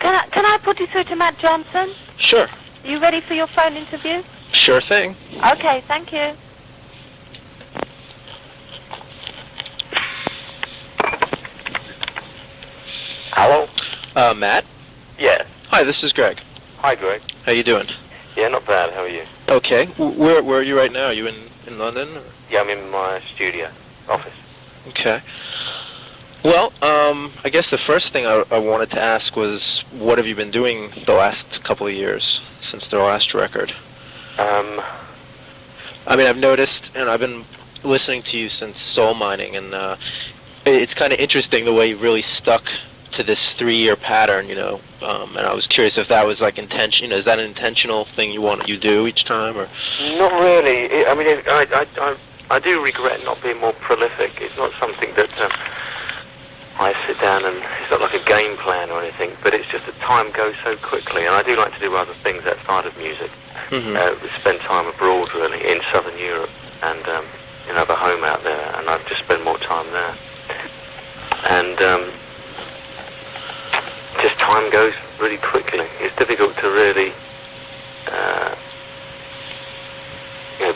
Can I put you through to Matt Johnson? Sure. You ready for your phone interview? Sure thing. Okay, thank you. Hello? Matt? Yeah. Hi, this is Greg. Hi, Greg. How you doing? Yeah, not bad. How are you? Okay. Where are you right now? Are you in London? Or? Yeah, I'm in my studio office. Okay. Well, I guess the first thing I wanted to ask was, what have you been doing the last couple of years since their last record? I mean, I've noticed, and I've been listening to you since Soul Mining, and it's kind of interesting the way you really stuck to this 3-year pattern, and I was curious if that was like intention. Is that an intentional thing you do each time, or? Not really. I do regret not being more prolific. It's not something that I sit down and it's not like a game plan or anything, but it's just that time goes so quickly, and I do like to do other things outside of music. Spend time abroad, really, in Southern Europe, and have a home out there, and I've just spent more time there. And just time goes really quickly. It's difficult to really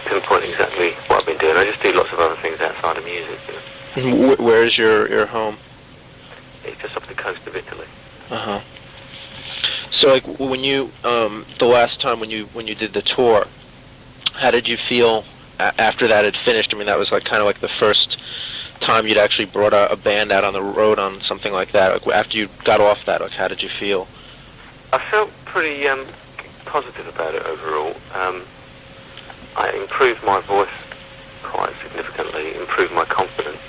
pinpoint exactly what I've been doing. I just do lots of other things outside of music. Where's your home? It's just off the coast of Italy. Uh-huh. So, like, when you the last time when you did the tour, how did you feel after that had finished? I mean, that was like kind of like the first time you'd actually brought a band out on the road on something like that. Like, after you got off that, like, how did you feel? I felt pretty positive about it overall. I improved my voice quite significantly, improved my confidence,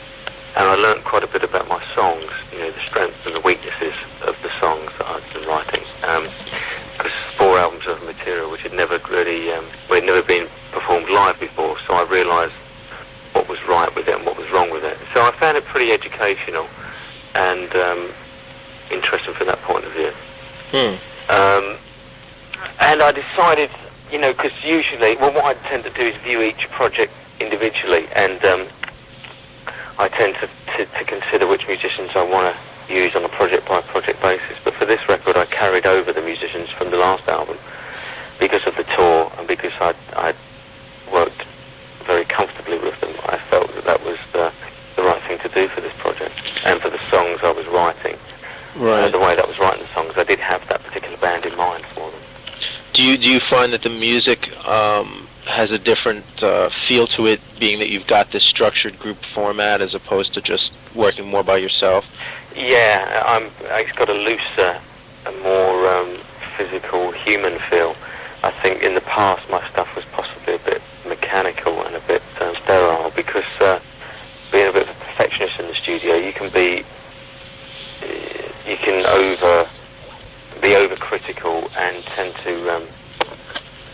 and I learned quite a bit about my songs, the strengths and the weaknesses of the songs that I'd been writing. Because 4 albums of material which had never really, had never been performed live before, so I realised what was right with it and what was wrong with it. So I found it pretty educational and interesting from that point of view. And I decided, because usually, what I tend to do is view each project individually, and I tend to consider which musicians I want to use on a project-by-project basis. But for this record, I carried over the musicians from the last album because of the tour and because I'd worked very comfortably with them. I felt that was the right thing to do for this project and for the songs I was writing. Right. The way that I was writing the songs, I did have that particular band in mind for them. Do you find that the music has a different feel to it, being that you've got this structured group format as opposed to just working more by yourself? Yeah, it's got a looser, a more physical, human feel. I think in the past my stuff was possibly a bit mechanical and a bit sterile, because being a bit of a perfectionist in the studio, you can be overcritical and tend to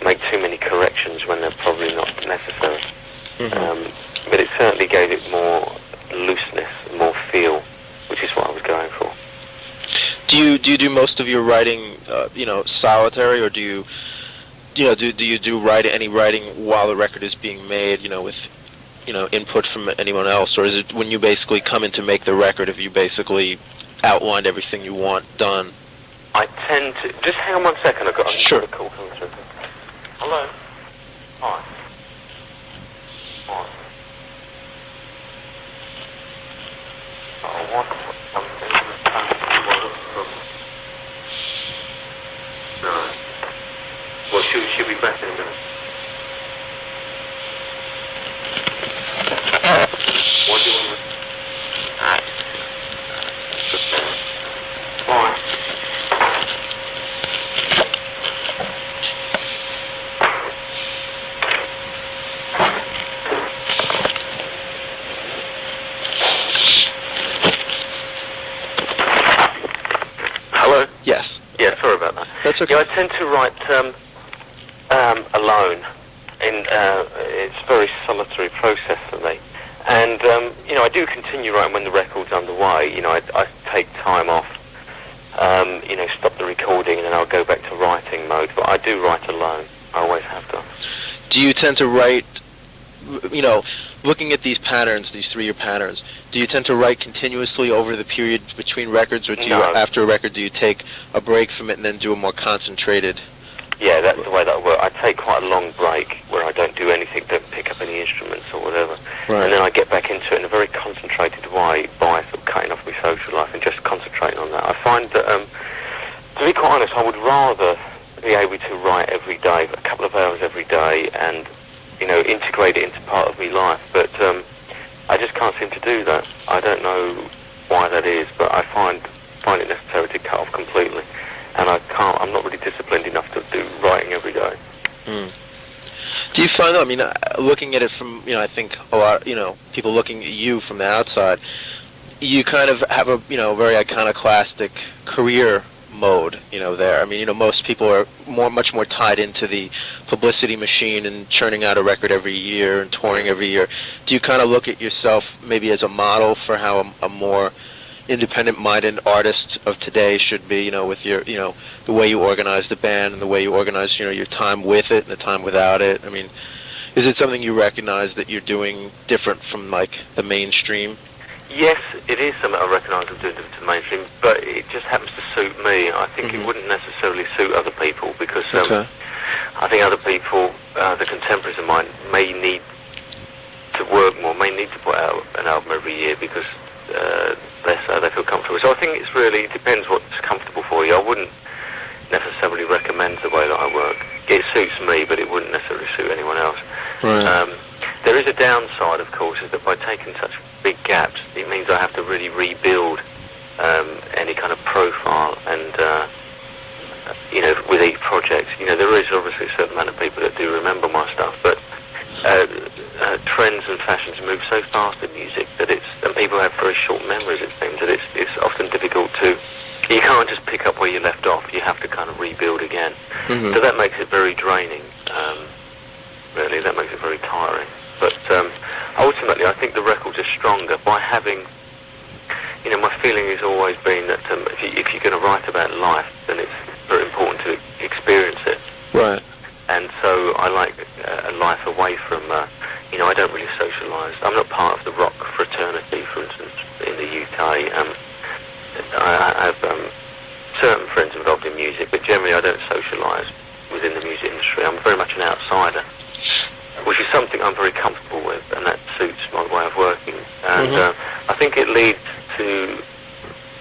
make too many corrections when they're probably not necessary. But it certainly gave it more looseness, more feel, which is what I was going for. Do you do most of your writing, solitary, or do you do any writing while the record is being made, with input from anyone else, or is it when you basically come in to make the record, if you basically outlined everything you want done? I tend to... Just hang on 1 second, I've got a call coming through. Hello? Hi. Hi. I want something No. Well, she'll be back in a minute. What do you want to... Bye. Hello? Yes. Yeah, sorry about that. That's okay. Yeah, I tend to write alone. It's a very solitary process for me. And, I do continue writing when the record's underway. I take time off, stop the recording, and then I'll go back to writing mode. But I do write alone. I always have done. Do you tend to write, looking at these patterns, these 3-year patterns, do you tend to write continuously over the period between records, or do you, No. after a record, do you take a break from it and then do a more concentrated? Yeah, that's the way that I work. I take quite a long break where I don't do anything, don't pick up any instruments or whatever. Right. And then I get back into it in a very concentrated way by sort of cutting off my social life and just concentrating on that. I find that, to be quite honest, I would rather be able to write every day, a couple of hours every day, and, you know, integrate it into part of my life. But I just can't seem to do that. I don't know why that is, but I find it necessary to cut off completely. And I'm not really disciplined enough to do writing every day. Do you find, I mean, looking at it from, I think a lot, people looking at you from the outside, you kind of have a, very iconoclastic career mode, there. I mean, most people are much more tied into the publicity machine and churning out a record every year and touring every year. Do you kind of look at yourself maybe as a model for how a more independent-minded artist of today should be, with your, the way you organize the band and the way you organize, your time with it and the time without it? I mean, is it something you recognize that you're doing different from, like, the mainstream? Yes, it is something I recognise I'm doing to mainstream, but it just happens to suit me. I think it wouldn't necessarily suit other people, because I think other people, the contemporaries of mine, may need to work more, may need to put out an album every year because they feel comfortable. So I think it depends what's comfortable for you. I wouldn't necessarily recommend the way that I work. It suits me, but it wouldn't necessarily suit anyone else. Right. There is a downside, of course, is that by taking such big gaps, it means I have to really rebuild any kind of profile, and with each project, there is obviously a certain amount of people that do remember my stuff, but trends and fashions move so fast in music that and people have very short memories, it seems, that it's often difficult you can't just pick up where you left off, you have to kind of rebuild again. So that makes it very draining, really, that makes it very tiring. But ultimately, I think the records are stronger by having, my feeling has always been that if you're going to write about life, then it's very important to experience it. Right. And so I like a life away from, I don't really socialise. I'm not part of the rock fraternity, for instance, in the UK. I have certain friends involved in music, but generally I don't socialise within the music industry. I'm very much an outsider, which is something I'm very comfortable with, and that suits my way of working. And I think it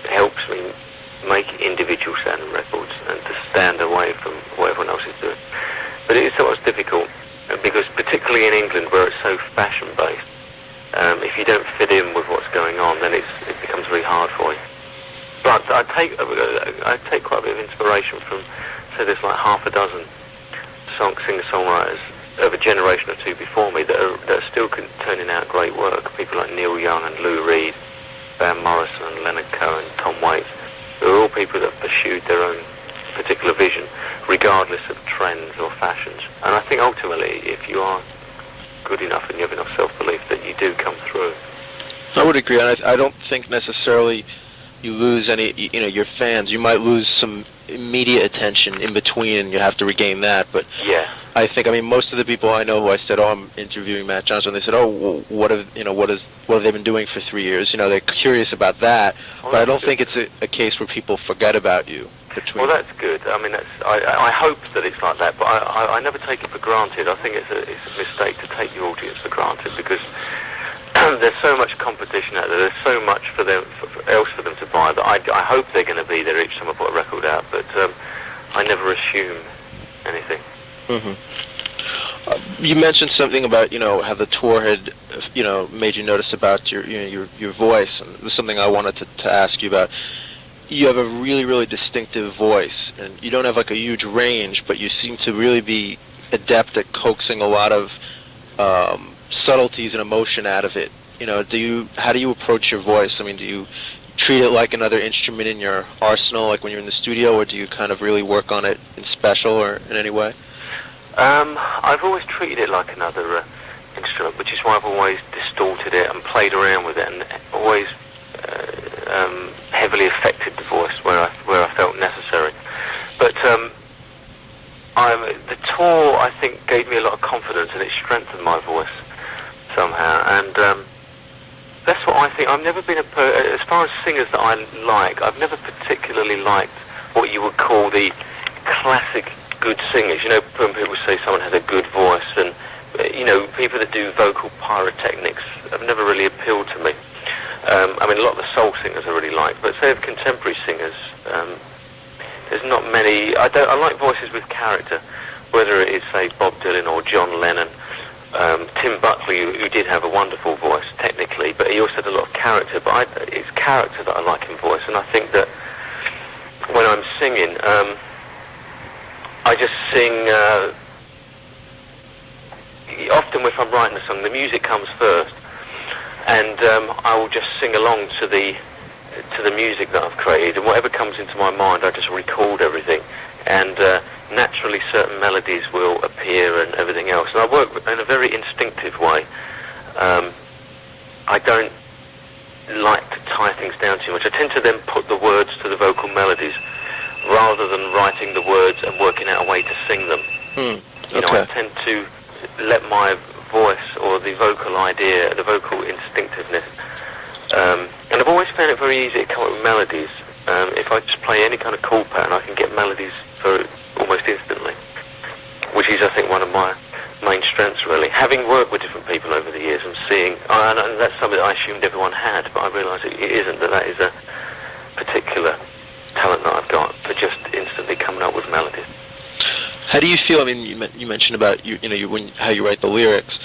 helps me make individual sounding records and to stand away from what everyone else is doing. But it is somewhat difficult, because particularly in England, where it's so fashion-based, if you don't fit in with what's going on, then it becomes really hard for you. But I take quite a bit of inspiration from, say, there's like half a dozen singer-songwriters of a generation or two before me that are still turning out great work. People like Neil Young and Lou Reed, Van Morrison and Leonard Cohen, Tom Waits. They're all people that have pursued their own particular vision, regardless of trends or fashions. And I think ultimately, if you are good enough and you have enough self-belief, that you do come through. I would agree. I don't think necessarily you lose any, your fans. You might lose some media attention in between, and you have to regain that. But yeah, I think, most of the people I know who I said, I'm interviewing Matt Johnson, they said, what have they been doing for 3 years? They're curious about that. But I don't think it's a case where people forget about you. Well, that's good. I hope that it's like that, but I never take it for granted. I think it's a mistake to take your audience for granted, because there's so much competition out there. There's so much for them to buy that I hope they're going to be there each time I put a record out. But I never assume anything. You mentioned something about how the tour had made you notice about your voice, and it was something I wanted to ask you about. You have a really, really distinctive voice, and you don't have like a huge range, but you seem to really be adept at coaxing a lot of subtleties and emotion out of it. How do you approach your voice? Do you treat it like another instrument in your arsenal, like when you're in the studio, or do you kind of really work on it in special or in any way? I've always treated it like another instrument, which is why I've always distorted it and played around with it, and always heavily affected the voice where I felt necessary. But the tour, I think, gave me a lot of confidence, and it strengthened my voice somehow. and that's what I think. I've never been as far as singers that I like, I've never particularly liked what you would call the classic good singers. You know, when people say someone has a good voice, and you know, people that do vocal pyrotechnics have never really appealed to me. I mean, a lot of the soul singers I really like, but say of contemporary singers, there's not many. I like voices with character, whether it is, say, Bob Dylan or John Lennon. Tim Buckley, who did have a wonderful voice technically, but he also had a lot of character. But it's character that I like in voice, and I think that when I'm singing, I just sing. Often, if I'm writing a song, the music comes first, and I will just sing along to the music that I've created, and whatever comes into my mind, I just record everything, and naturally certain melodies will appear and everything else. And I work in a very instinctive way. I don't like to tie things down too much. I tend to then put the words to the vocal melodies rather than writing the words and working out a way to sing them. You know, I tend to let my voice or the vocal idea, the vocal instinctiveness, and I've always found it very easy to come up with melodies. If I just play any kind of chord pattern, I can get melodies for almost instantly, which is, I think, one of my main strengths, really. Having worked with different people over the years and seeing, and that's something that I assumed everyone had, but I realise it isn't, that is a particular talent that I've got for just instantly coming up with melodies. How do you feel? I mean, you mentioned about how you write the lyrics.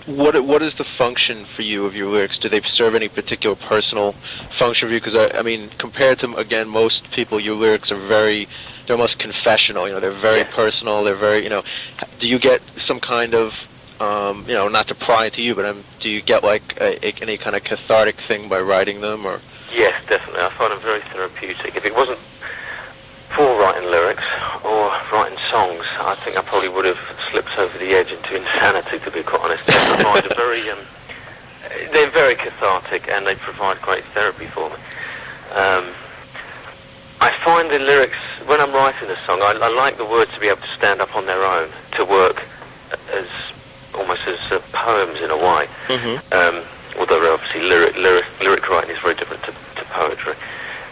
What is the function for you of your lyrics? Do they serve any particular personal function for you? Because I mean, compared to, again, most people, your lyrics are they're almost confessional. You know, they're very personal. They're very, do you get some kind of, not to pry into you, but do you get like any kind of cathartic thing by writing them, or? Yes, definitely. I find them very therapeutic. If it wasn't for writing lyrics or writing songs, I think I probably would have slipped over the edge into insanity, to be quite honest. They're very cathartic, and they provide great therapy for me. I find the lyrics, when I'm writing a song, I like the words to be able to stand up on their own, to work as almost as poems in a way. Although obviously lyric writing is very different to poetry.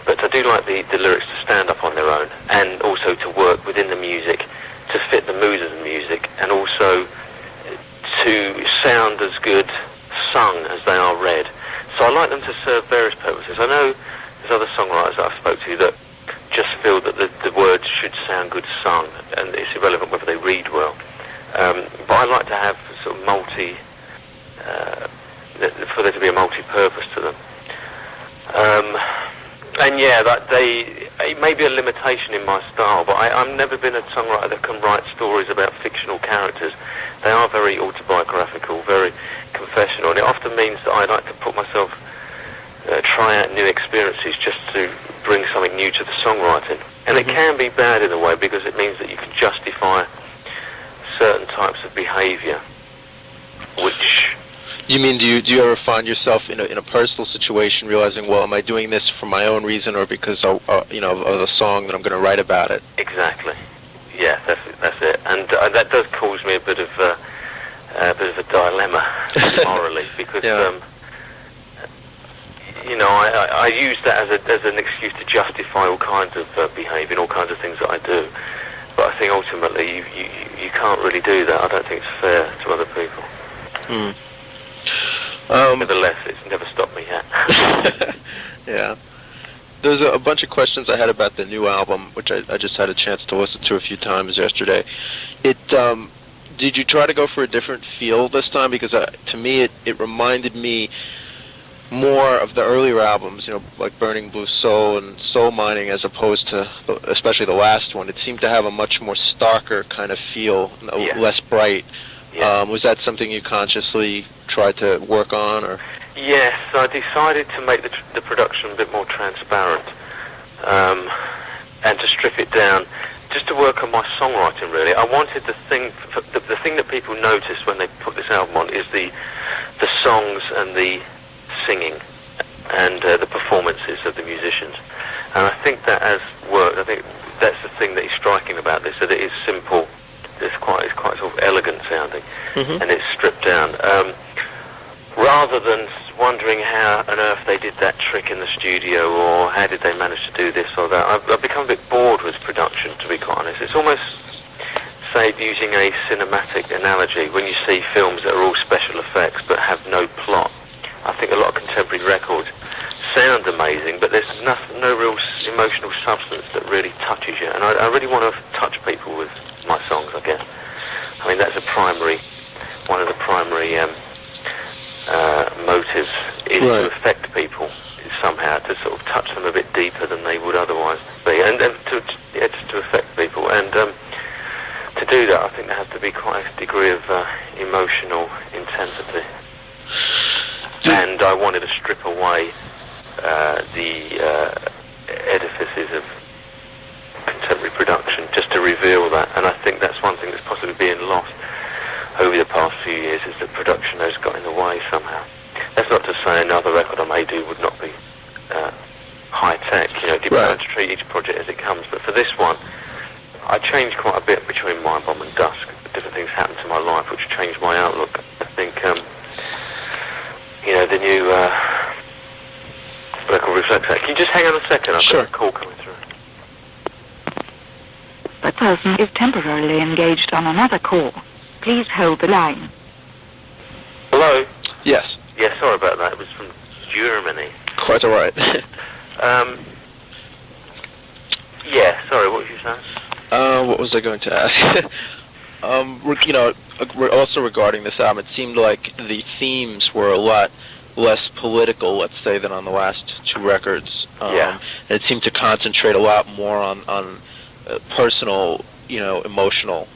But I do like the lyrics to stand up on their own, and also to work within the music, to fit the mood of the music, and also to sound as good sung as they are read. So I like them to serve various purposes. I know there's other songwriters that I've spoke to that just feel that the words should sound good sung, and it's irrelevant whether they read well. But I like to have sort of for there to be a multi-purpose to them. And yeah, it may be a limitation in my style, but I've never been a songwriter that can write stories about fictional characters. They are very autobiographical, very confessional, and it often means that I like to put myself, try out new experiences just to bring something new to the songwriting. And it can be bad in a way, because it means that you can justify certain types of behaviour, which... You mean, do you ever find yourself in a personal situation realizing, well, am I doing this for my own reason, or because of the song that I'm going to write about it? Exactly. Yeah, that's it. And that does cause me a bit of a dilemma morally, because I use that as an excuse to justify all kinds of behaviour and all kinds of things that I do. But I think ultimately you can't really do that. I don't think it's fair to other people. Nevertheless, it's never stopped me yet. Yeah. There's a bunch of questions I had about the new album, which I just had a chance to listen to a few times yesterday. Did you try to go for a different feel this time? Because to me, it reminded me more of the earlier albums, like Burning Blue Soul and Soul Mining, as opposed to, especially the last one. It seemed to have a much more starker kind of feel, less bright. Yeah. Was that something you consciously tried to work on, or? Yes, I decided to make the production a bit more transparent, and to strip it down, just to work on my songwriting. Really, I wanted the thing that people notice when they put this album on is the songs and the singing and the performances of the musicians. And I think that has worked. I think that's the thing that is striking about this, that it is simple. It's quite sort of elegant sounding, and it's stripped down. sound. Rather than wondering how on earth they did that trick in the studio, or how did they manage to do this or that, I've become a bit bored with production, to be quite honest. It's almost, say, using a cinematic analogy, when you see films that are all special effects but have no plot. I think a lot of contemporary records sound amazing, but there's no real emotional substance that really touches you. And I really want to touch people with my songs, I guess. I mean, that's one of the primary motives is to affect people somehow, to sort of touch them a bit deeper than they would otherwise be, and just to affect people. And to do that, I think there has to be quite a degree of emotional intensity. And I wanted to strip away the edifices of contemporary production just to reveal that. And I think that's one thing that's possibly being lost over the past few years, is that production has got in the way somehow. That's not to say another record I may do would not be high-tech, depends to treat each project as it comes. But for this one, I changed quite a bit between Mind Bomb and Dusk. Different things happened to my life which changed my outlook. I think, the new record reflects that. Can you just hang on a second? I've got a call coming through. The person is temporarily engaged on another call. Please hold the line. Hello? Yes. Yeah, sorry about that. It was from Germany. Quite all right. Yeah, sorry, what was you saying? What was I going to ask? Also regarding this album, it seemed like the themes were a lot less political, let's say, than on the last two records. And it seemed to concentrate a lot more on personal, emotional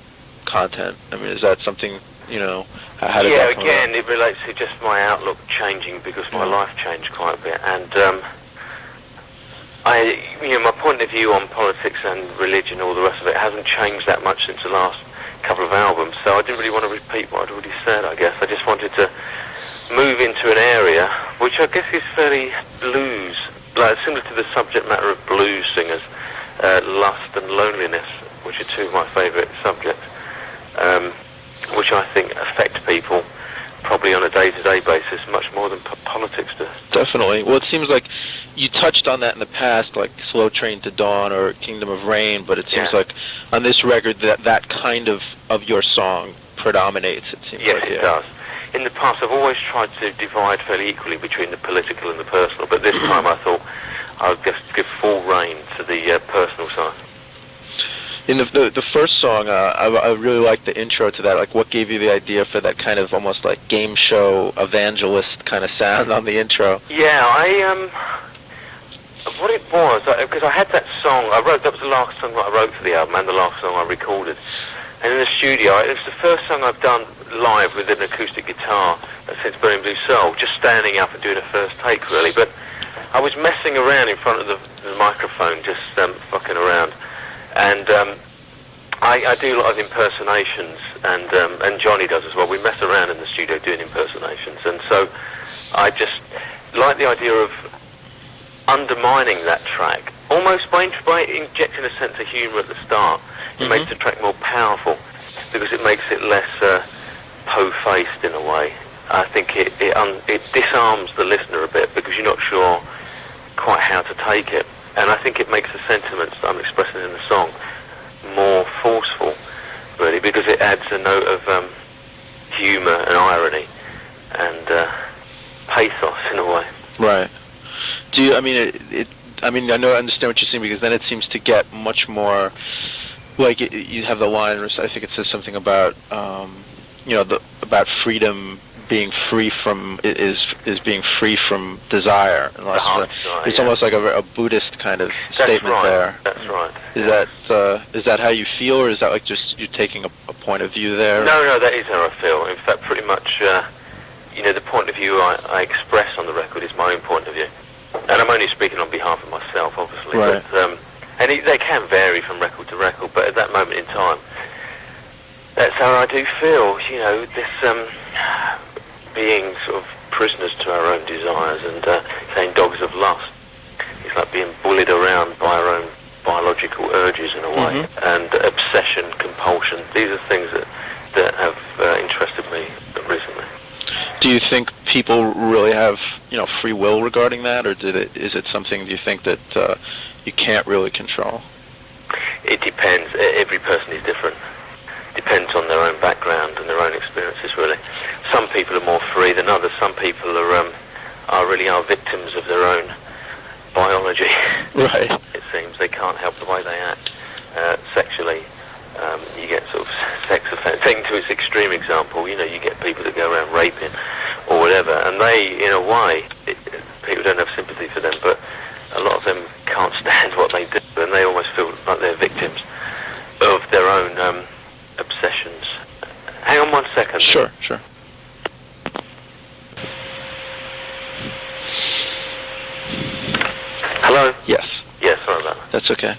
content. I mean, is that something, how did that come again, out? it relates to just my outlook changing because my life changed quite a bit. And my point of view on politics and religion, all the rest of it, hasn't changed that much since the last couple of albums. So I didn't really want to repeat what I'd already said, I guess. I just wanted to move into an area which I guess is fairly blues, like similar to the subject matter of blues singers, lust and loneliness, which are two of my favourite subjects, which I think affect people probably on a day-to-day basis much more than politics does. Definitely. Well, it seems like you touched on that in the past, like Slow Train to Dawn or Kingdom of Rain, but it seems like on this record that kind of your song predominates, it seems like. Yes, it does. In the past, I've always tried to divide fairly equally between the political and the personal, but this time I thought I'll just give full rein to the personal side. In the first song, I really liked the intro to that. Like, what gave you the idea for that kind of almost like game show evangelist kind of sound on the intro? Yeah, what it was, because I had that song, that was the last song that I wrote for the album and the last song I recorded. And in the studio, it was the first song I've done live with an acoustic guitar since Burning Blue Soul, just standing up and doing a first take, really. But I was messing around in front of the microphone, just fucking around. And I do a lot of impersonations, and Johnny does as well. We mess around in the studio doing impersonations. And so I just like the idea of undermining that track, almost by injecting a sense of humour at the start. It makes the track more powerful because it makes it less po-faced in a way. I think it disarms the listener a bit because you're not sure quite how to take it. And I think it makes the sentiments that I'm expressing in the song more forceful, really, because it adds a note of humour and irony and pathos in a way. Right. Do you? I mean, I understand what you're saying, because then it seems to get much more. Like you have the line, I think it says something about, about freedom being free from is being free from desire. And it's almost like a Buddhist kind of statement there. That's right. Is that how you feel, or is that like just you taking a point of view there? No, that is how I feel. In fact, pretty much, the point of view I express on the record is my own point of view, and I'm only speaking on behalf of myself, obviously. Right. But, they can vary from record to record, but at that moment in time, that's how I do feel. This being sort of prisoners to our own desires and saying dogs of lust. It's like being bullied around by our own biological urges in a way, and obsession, compulsion. These are things that have interested me recently. think people really have, free will regarding that, or is it something, do you think, that you can't really control? It depends. Every person is different. Depends on their own background and their own experiences, really. Some people are more free than others. Some people are victims of their own biology. Right. It seems they can't help the way they act. Sexually, you get sort of sex offenders. Taking to its extreme example, you get people that go around raping or whatever, and they, in a way, people don't have sympathy for them, but a lot of them can't stand what they do, and they almost feel like they're victims of their own obsessions. Hang on 1 second. Sure. Hello? Yes. Yeah, sorry about that. That's okay.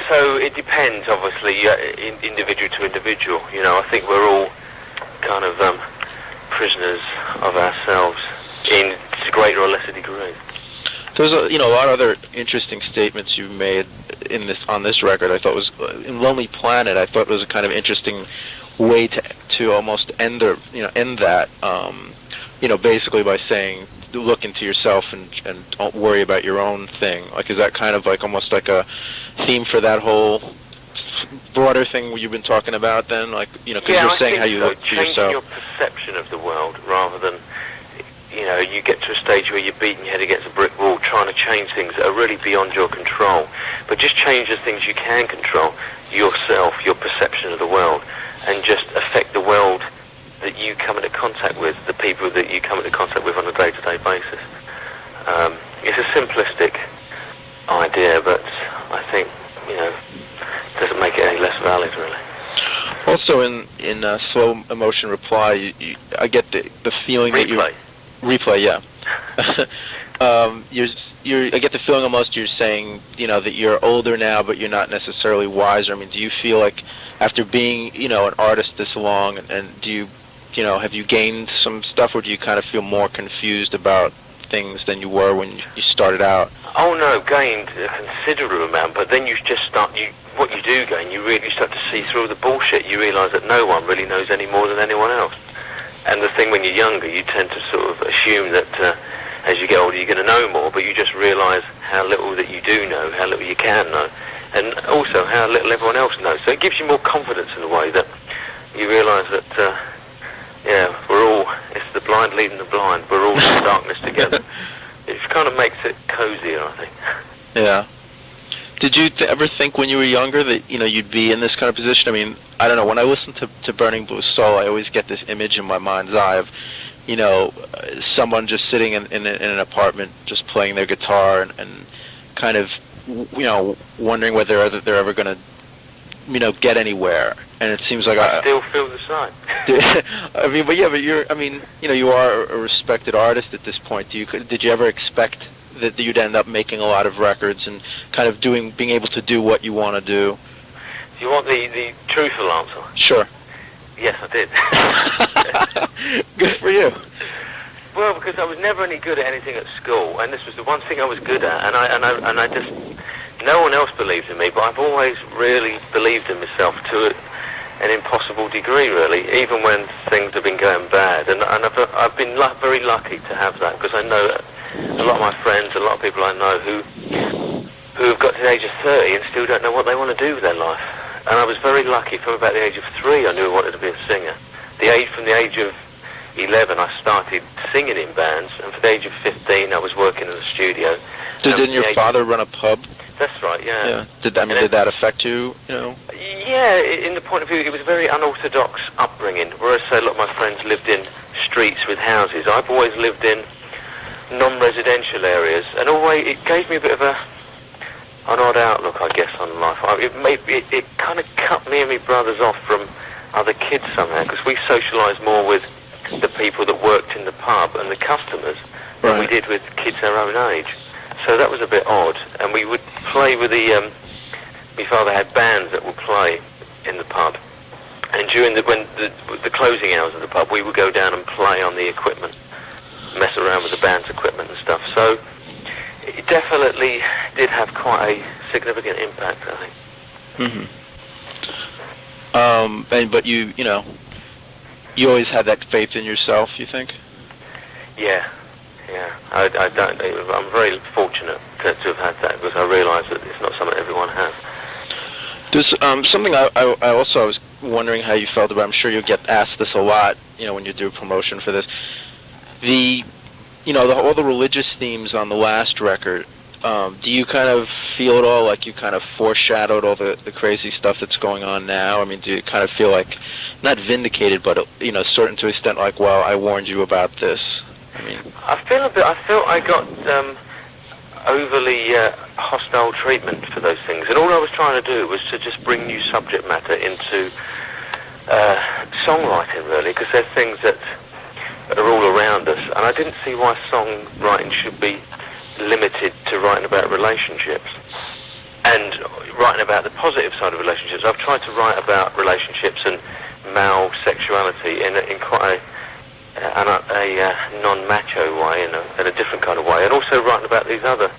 So it depends, obviously, individual to individual. I think we're all kind of prisoners of ourselves in greater or lesser degree. There's a lot of other interesting statements you've made on this record. I thought was in Lonely Planet. I thought was a kind of interesting way to almost end that. Basically by saying, look into yourself and don't worry about your own thing. Like, is that kind of like almost like a theme for that whole broader thing you've been talking about? Then, like, because you're saying how you look to yourself. Changing your perception of the world rather than. You get to a stage where you're beating your head against a brick wall trying to change things that are really beyond your control. But just change the things you can control, yourself, your perception of the world, and just affect the world that you come into contact with, the people that you come into contact with on a day-to-day basis. It's a simplistic idea, but I think, doesn't make it any less valid, really. Also, in Slow Emotion Reply, I get the feeling that you... Replay, yeah. I get the feeling almost you're saying, that you're older now, but you're not necessarily wiser. I mean, do you feel like after being, an artist this long, and do you, have you gained some stuff, or do you kind of feel more confused about things than you were when you started out? Oh no, gained a considerable amount, but then you just what you do gain, you really start to see through the bullshit. You realise that no one really knows any more than anyone else. And the thing, when you're younger, you tend to sort of assume that as you get older you're going to know more, but you just realise how little that you do know, how little you can know, and also how little everyone else knows. So it gives you more confidence in a way that you realise that, it's the blind leading the blind, we're all in darkness together. It kind of makes it cozier, I think. Yeah. Did you ever think when you were younger that, you'd be in this kind of position? I mean, I don't know, when I listen to Burning Blue Soul, I always get this image in my mind's eye of, someone just sitting in an apartment just playing their guitar and kind of, wondering whether they're ever going to, get anywhere. And it seems like I still feel the same. I mean, but you are a respected artist at this point. Did you ever expect that you'd end up making a lot of records and kind of being able to do what you want to do? Do you want the truthful answer? Sure. Yes, I did. Good for you. Well, because I was never any good at anything at school, and this was the one thing I was good at, and I just, no one else believed in me, but I've always really believed in myself to an impossible degree, really, even when things have been going bad, and I've been very lucky to have that, because I know a lot of my friends, a lot of people I know who have got to the age of 30 and still don't know what they want to do with their life. And I was very lucky. From about the age of 3, I knew I wanted to be a singer. From the age of 11, I started singing in bands, and for the age of 15, I was working in the studio. Didn't your father run a pub? That's right, yeah. Yeah. Did that affect you? Yeah, in the point of view, it was a very unorthodox upbringing. Whereas, say, a lot of my friends lived in streets with houses. I've always lived in non-residential areas, and it gave me a bit of an odd outlook, I guess, on life. It kind of cut me and my brothers off from other kids somehow, because we socialised more with the people that worked in the pub and the customers than we did with kids our own age. So that was a bit odd, and we would play with my father had bands that would play in the pub, and during when the closing hours of the pub, we would go down and play on the equipment, mess around with the band's equipment and stuff. So it definitely did have quite a significant impact, I think. Mm-hmm. But you always had that faith in yourself, you think? Yeah. I don't. I'm very fortunate to have had that, because I realise that it's not something everyone has. There's something I also was wondering how you felt about. I'm sure you get asked this a lot, when you do promotion for this. All the religious themes on the last record. Do you kind of feel at all like you kind of foreshadowed all the crazy stuff that's going on now? I mean, do you kind of feel like, not vindicated, but certain to extent, like, well, I warned you about this? I mean, I felt I got overly hostile treatment for those things, and all I was trying to do was to just bring new subject matter into songwriting, really, because there's things that are all around us, and I didn't see why songwriting should be limited to writing about relationships and writing about the positive side of relationships. I've tried to write about relationships and male sexuality in quite a non-macho way, in a different kind of way, and also writing about these other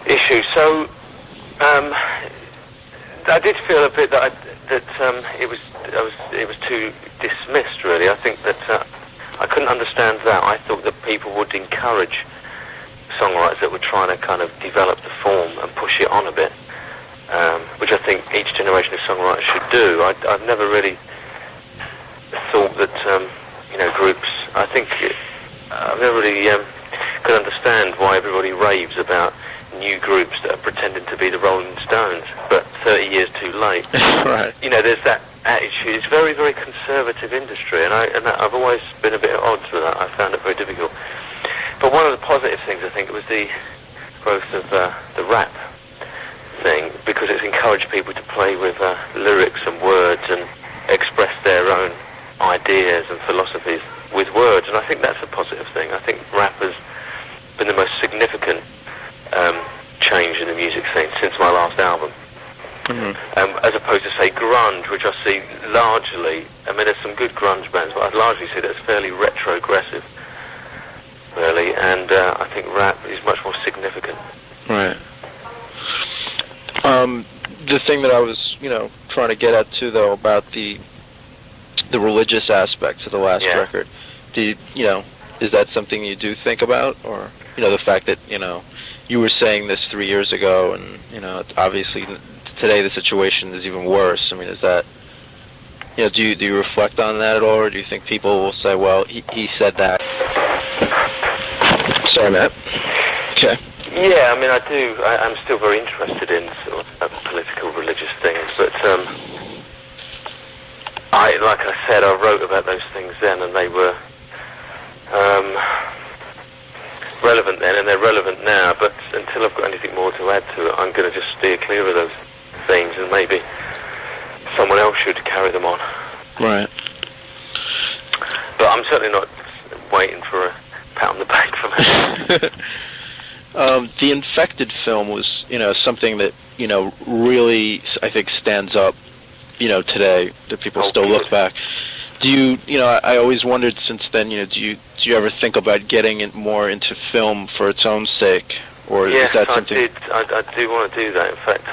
issues. So I did feel a bit that it was too dismissed, really. I think that I couldn't understand that. I thought that people would encourage songwriters that were trying to kind of develop the form and push it on a bit, which I think each generation of songwriters should do. I've never really thought that groups. I think I've never really could understand why everybody raves about new groups that are pretending to be the Rolling Stones, but 30 years too late. Right. There's that attitude. It's very, very conservative industry, and I've always been a bit at odds with that. I found it very difficult. But one of the positive things, I think, was the growth of the rap thing, because it's encouraged people to play with lyrics and words and express their own ideas and philosophies with words, and I think that's a positive thing. I think rap has been the most significant change in the music scene since my last album. Mm-hmm. As opposed to, say, grunge, which I see largely, I mean, there's some good grunge bands, but I'd largely see that as fairly retrogressive, really, and I think rap is much more significant. Right. The thing that I was, trying to get at too, though, about the religious aspects of the last record, is that something you do think about, or the fact that you were saying this 3 years ago, and it's obviously today the situation is even worse. I mean, is that do you reflect on that at all, or do you think people will say, well, he said that? Sorry, Matt. Okay. Yeah, I mean, I do. I'm still very interested in sort of political, religious things, but like I said, I wrote about those things then, and they were relevant then, and they're relevant now. But until I've got anything more to add to it, I'm going to just steer clear of those themes, and maybe someone else should carry them on. Right. But I'm certainly not waiting for a pat on the back from it. The Infected film was, something that, really, I think, stands up, today, that people still look back. Do you, I always wondered since then, do you ever think about getting it more into film for its own sake? Or yes, is that something... I do want to do that. In fact,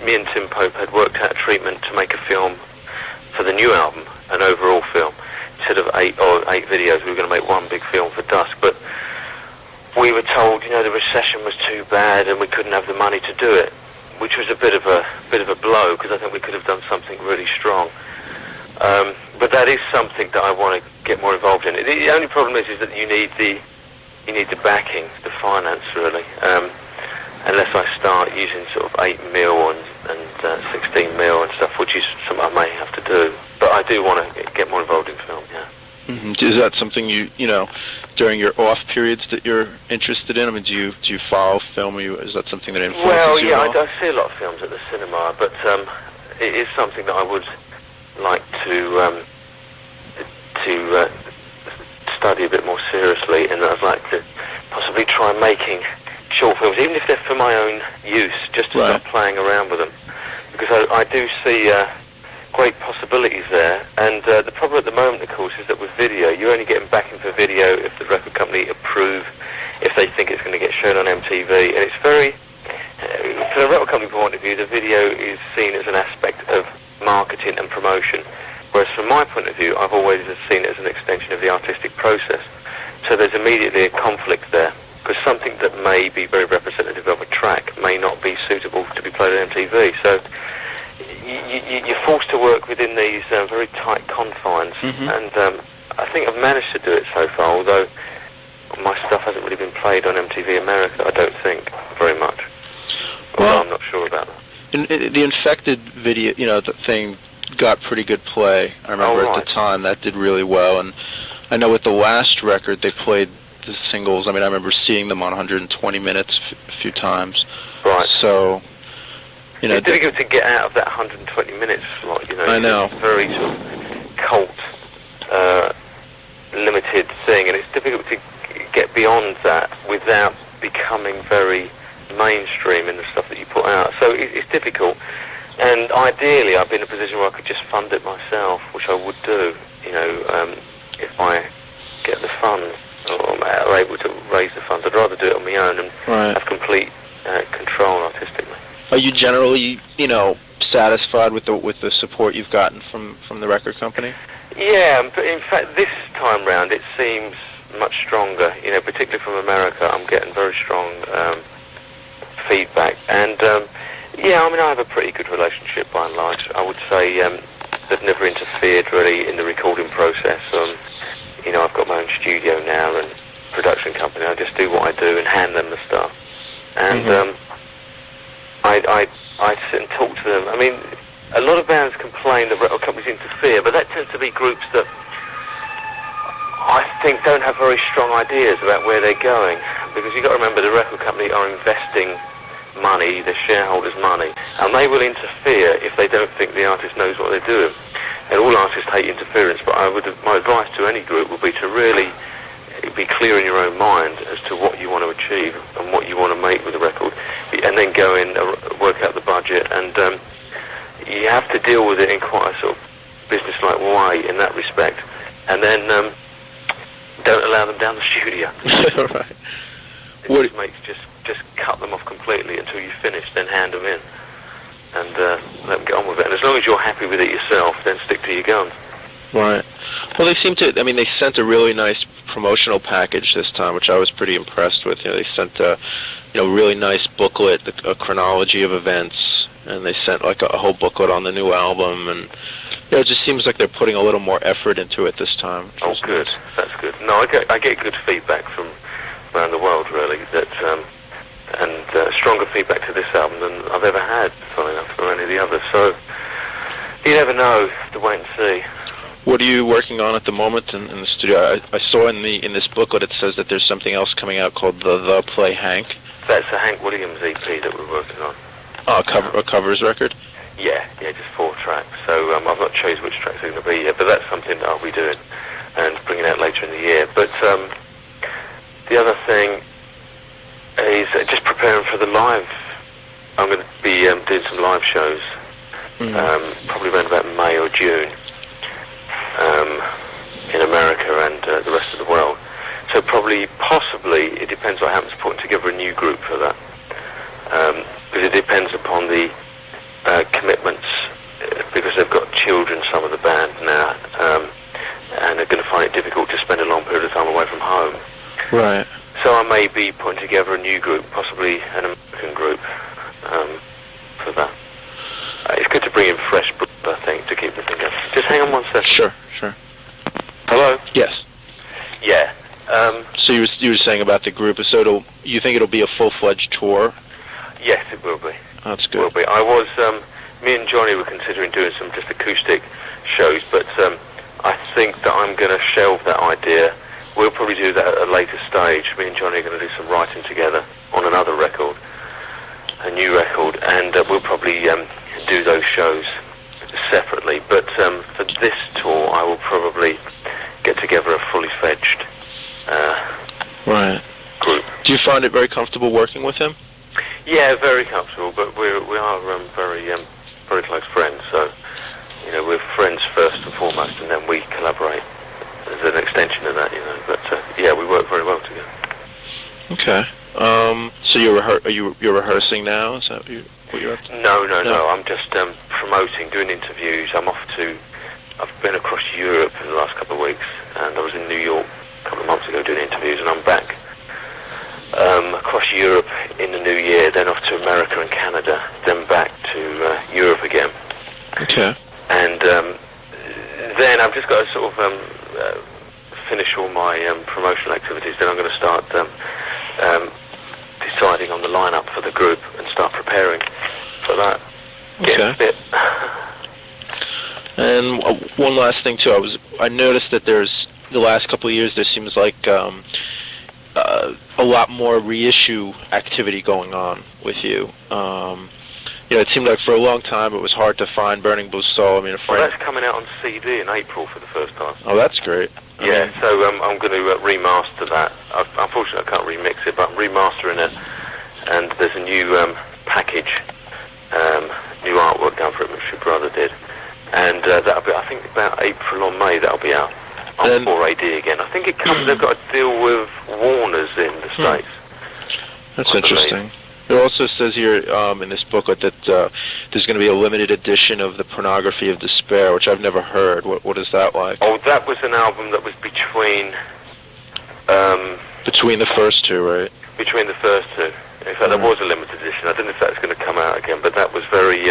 me and Tim Pope had worked out a treatment to make a film for the new album, an overall film. Instead of eight videos, we were going to make one big film for Dusk, but we were told, the recession was too bad and we couldn't have the money to do it, which was a bit of a blow, because I think we could have done something really strong. But that is something that I want to get more involved in. The only problem is that you need the backing, the finance, really. Unless I start using sort of 8mm and 16mm and stuff, which is something I may have to do. But I do want to get more involved in film, yeah. Mm-hmm. Is that something you during your off periods that you're interested in? I mean, do you follow film? Is that something that influences you? Well, yeah, I see a lot of films at the cinema, but it is something that I would like to study a bit more seriously, and I'd like to possibly try making short films, even if they're for my own use, just to start playing around with them, because I do see great possibilities there, and the problem at the moment, of course, is that with video, you're only getting backing for video if the record company approve, if they think it's going to get shown on MTV, and it's very, from a record company point of view, the video is seen as an aspect of marketing and promotion, Whereas from my point of view, I've always seen it as an extension of the artistic process. So there's immediately a conflict there, because something that may be very representative of a track may not be suitable to be played on MTV. So you're forced to work within these very tight confines, and I think I've managed to do it so far, although my stuff hasn't really been played on MTV America, I don't think, very much. Well, I'm not sure about that. The Infected video, the thing got pretty good play. I remember at the time that did really well, and I know with the last record they played the singles. I mean, I remember seeing them on 120 minutes a few times. Right. So, it's difficult to get out of that 120 minutes slot. I know. It's a very sort of cult, limited thing, and it's difficult to get beyond that without becoming very mainstream in the stuff that you put out. So it's difficult. And ideally, I'd be in a position where I could just fund it myself, which I would do, if I get the funds or am able to raise the funds. I'd rather do it on my own and have complete control artistically. Are you generally, satisfied with the support you've gotten from the record company? Yeah, but in fact, this time round, it seems much stronger. Particularly from America, I'm getting very strong feedback, and I have a pretty good relationship by and large. I would say they've never interfered really in the recording process. I've got my own studio now and production company. I just do what I do and hand them the stuff. And I sit and talk to them. I mean, a lot of bands complain that record companies interfere, but that tends to be groups that I think don't have very strong ideas about where they're going. Because you've got to remember the record company are investing money, the shareholders' money, and they will interfere if they don't think the artist knows what they're doing. And all artists hate interference, but my advice to any group would be to really be clear in your own mind as to what you want to achieve and what you want to make with the record, and then go in, work out the budget, and you have to deal with it in quite a sort of business-like way in that respect, and then don't allow them down the studio. Right. It makes just cut them off completely until you finish, then hand them in, and let them get on with it. And as long as you're happy with it yourself, then stick to your guns. Right. Well, they seem to. I mean, they sent a really nice promotional package this time, which I was pretty impressed with. They sent a really nice booklet, a chronology of events, and they sent like a whole booklet on the new album, and it just seems like they're putting a little more effort into it this time. Oh, good. Nice. That's good. No, I get good feedback from around the world, really, and stronger feedback to this album than I've ever had, funny enough, for any of the others. So you never know. Have to wait and see. What are you working on at the moment in the studio? I saw in this booklet it says that there's something else coming out called the Play Hank. That's a Hank Williams EP that we're working on. Oh, a covers record? Yeah, just 4 tracks. So I've not chosen which tracks are going to be yet, but that's something that I'll be doing and bringing out later in the year. But the other thing is just preparing for the live. I'm going to be doing some live shows, probably around about May or June, in America and the rest of the world. So possibly, it depends what happens, putting together a new group for that. Because it depends upon the commitments, because they've got children, some of the band now, and they're going to find it difficult to spend a long period of time away from home. Right. So I may be putting together a new group, possibly an American group, for that. It's good to bring in fresh blood, I think, to keep the thing going. Just hang on one second. Sure. Hello? Yes. Yeah. So you were saying about the group, so you think it'll be a full-fledged tour? Yes, it will be. That's good. Will be. I was, me and Johnny were considering doing some just acoustic shows, but I think that I'm going to shelve that idea. We'll probably do that at a later stage. Me and Johnny are going to do some writing together on another record, a new record, and we'll probably do those shows separately. But for this tour, I will probably get together a fully fledged group. Do you find it very comfortable working with him? Yeah, very comfortable, but we are very close friends, so we're friends first and foremost, and then we collaborate as an extension of that, but yeah, we work very well together. Okay. So you're rehearsing now? Is that what you're up to? No. I'm just promoting, doing interviews. I'm off to I've been across Europe in the last couple of weeks, and I was in New York a couple of months ago doing interviews, and I'm back across Europe in the new year, then off to America and Canada, then back to Europe again. Okay. And then I've just got to sort of finish all my promotional activities. Then I'm going to start deciding on the lineup for the group and start preparing for that. Okay. Fit. And one last thing too, I noticed that there's the last couple of years there seems like a lot more reissue activity going on with you. It seemed like for a long time it was hard to find Burning Blue Soul. I mean, a friend. Well, that's coming out on CD in April for the first time. Oh, that's great. So I'm going to remaster that. Unfortunately, I can't remix it, but I'm remastering it. And there's a new package, new artwork done for it, which your brother did. And that'll be, I think, about April or May. That'll be out on 4AD again. I think it comes. They've got a deal with Warner's in the States. That's interesting. It also says here in this booklet that there's going to be a limited edition of The Pornography of Despair, which I've never heard. What is that like? Oh, that was an album that was between the first two, right? Between the first two. In fact, there was a limited edition. I don't know if that's going to come out again, but that was very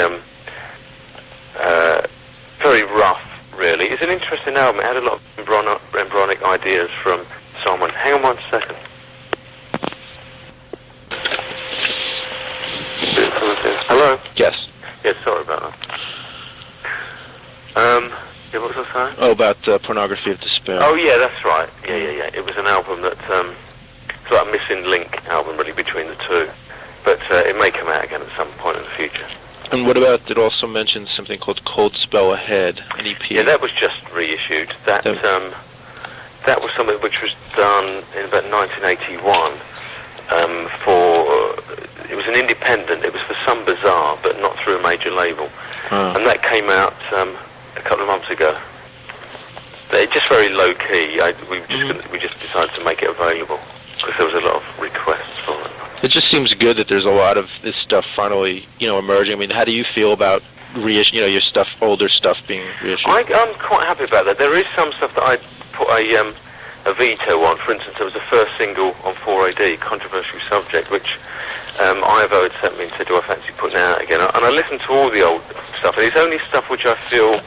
very rough, really. It's an interesting album. It had a lot of embryonic ideas from someone. Hang on 1 second. Hello? Yes. Yes, sorry about that. Yeah, what was I saying? Oh, about Pornography of Despair. Oh, yeah, that's right. Yeah. It was an album that, it's like a missing link album, really, between the two. But it may come out again at some point in the future. And what about, it also mentions something called Cold Spell Ahead, an EP? Yeah, that was just reissued. That was something which was done in about 1981 it was an independent, it was for some bazaar, but not through a major label. And that came out a couple of months ago. It's just very low-key. We just decided to make it available because there was a lot of requests for it. It just seems good that there's a lot of this stuff finally, emerging. I mean, how do you feel about your stuff, older stuff being reissued? I'm quite happy about that. There is some stuff that I put a veto on. For instance, there was the first single on 4AD, Controversial Subject, which Ivo had sent me and said, do I fancy putting out again? And I listened to all the old stuff, and it's only stuff which I feel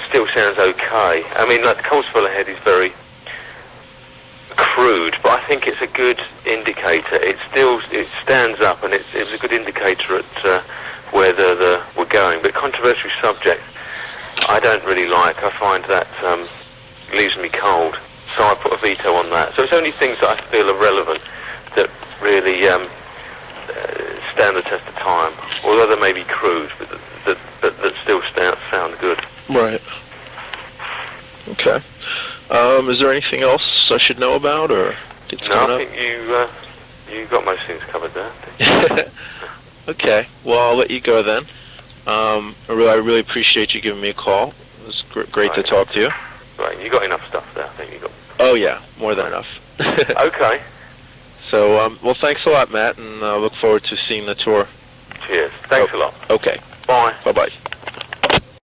still sounds okay. I mean, like Cold Spell Ahead is very crude, but I think it's a good indicator. It stands up, and it was a good indicator at where we're going. But Controversial Subject, I don't really like. I find that leaves me cold, so I put a veto on that. So it's only things that I feel are relevant that really stand the test of time, although they may be crude, but that still sound good. Right. Okay. Is there anything else I should know about, or No, I think you got most things covered there. Okay. Well, I'll let you go then. I really appreciate you giving me a call. It was great to talk to you. Right, you got enough stuff there. I think you got. Oh yeah, more than enough. Okay. So, well, thanks a lot, Matt, and look forward to seeing the tour. Cheers. Thanks a lot. Okay. Bye. Bye-bye.